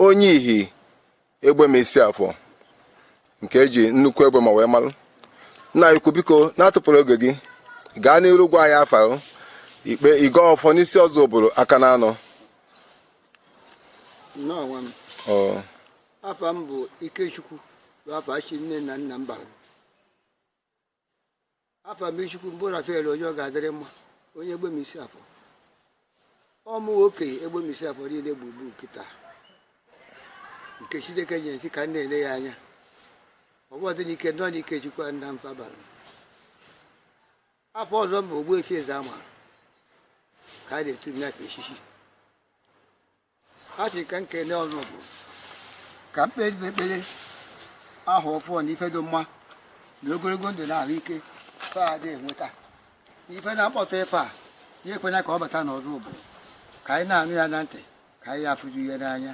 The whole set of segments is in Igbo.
onye ihi egbe m isi afọ nke eji nnukwu egbe ma wee malụ. Nna ikwu biko na-atụpụrụ oge gị gaa n'iru gwa anyị afa ikpe ịga ọfọ n'isi ọzọ obodo aka na anọ. Afa m bụ Ikechukwu bụ afa chi nne na nna m bara. Afa m Ichukwu mbụ Rafael onye ọ ga-adịrị mma, onye egbe m isi afọ. Ọmụ okenye egbe m isi afọ niile gburugburu kịta nke Chineke nyere nsị ka m na-ele ya anya. Ọ bụ dị n'ike nọ n'Ikechukwu nna m fa bara. Afọ ọzọ m bụ Ogbuefi Eze-Ama ka a na-etu m n'afọ echichi. A sị ka nkene ọzọ bụ ka mkpere aha ọfọ na ife dị mma na ogologo ndụ na ahụike adị enweta ife na-akpọta ife a ya ekwenya ka ọ bata n'ọzọ obodo ka anyị na-anụ ya na ntị ka anyị afụju ihe n'anya.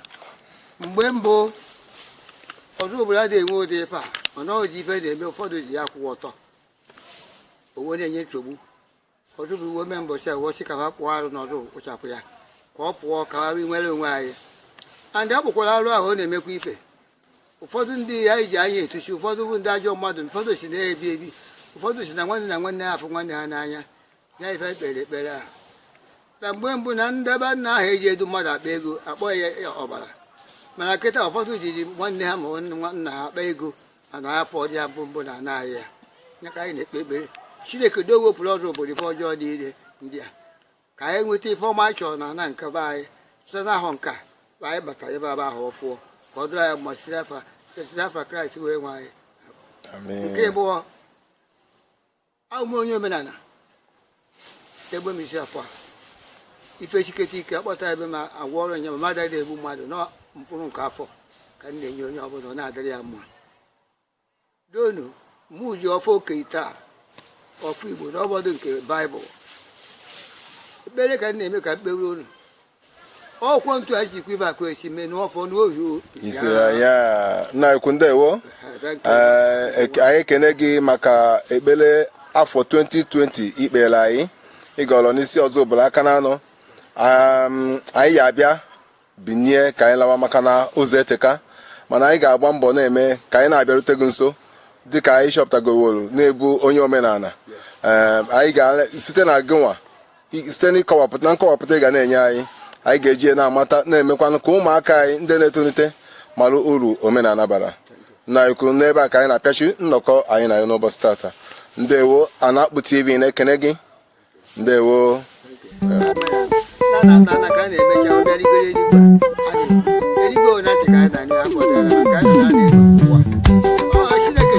Mgbe mbụ ọzọ obodo adịghị enwe ụdị ife a, ọ nọghịzi ife na-eme, ụfọdụ ji ya kwụwa ọtọ owe na-enye nsogbu. Ọzọ bụ uwe mee mbọchị awọsị ka ha pụọ arụ n'ọzọ kpochapụ ya ka ọ pụọ ka ha nwere onwe anyị. Andị akpụkwara arụ ahụ ọ na-emekwa ife. Ụfọdụ ndị anyị ji anya etuchi, ụfọdụ bụ ndị ajọ mmadụ, ụfọdụ si na-ebi ebi, ụfọdụ si na nwanne ha afụ nwanne ha n'anya ya ife kpere ekpere ahụ. Na mgbe mbụ na ndebe nna ahụ eji edu mmadụ akpa ego akpọ ya ọbara, mana kịta ụfọdụ jiri nwanne ha ma nna ha akpa ego mana afọ dị ya mbụ na anaghị ya. Ya ka anyị na-ekpe ekpere Chineke do wepụrụ ọzọ obodo ife ọjọọ niile ndị a ka anyị nweta ife ọma anyị chọrọ na ana nke be anyị site n'ahụ nka anyị batara ebe aba ahụ ọfụọ ka ọ dịrị anyị mma site afa Kraịst wee nwe anyị. Nke abụọ, abụ m onye omenala egbe m isi afọ a ife chiketa ike akpọta ebe ma agwọ ọrụ nya ma mmadụ adịghị egbu mmadụ nọ mkpụrụ nke afọ ka m na-enye onye ọbụla ọ na-adịrị ya mma. Donu mụ ji ọfọ okenye taa ọfọ Igbo n'ọbọdụ nke Baịbụl ekpere ka m na-eme ka mkpere unu ọkwọ ntu a jikwa ife akụ esi mee n'ọfọ n'ohi ya nna ekwu ndewo. Anyị ekene gị maka ekpere afọ 2020 ikpere anyị ịgọrọ n'isi ọzọ obodo aka na anọ. Anyị ga-abịa binye ka anyị lawa maka na ụzọ eteka, mana anyị ga-agba mbọ na-eme ka anyị na-abịarute gị nso dịka anyị chọpụtagoworo na-ebu onye omenala. Anyị site na gịnwa site n'ịkọwapụta na nkọwapụta ị ga na-enye anyị ga-eji na-amata na-emekwanụ ka ụmụaka anyị ndị na-etolite mara uru omenala bara. Na ikwu n'ebe a ka anyị na-apịachi nnọkọ anyị na ya n'ụbọchị tata. Ndewo, Anakpu TV na-ekene gị. Ndewo. Chineke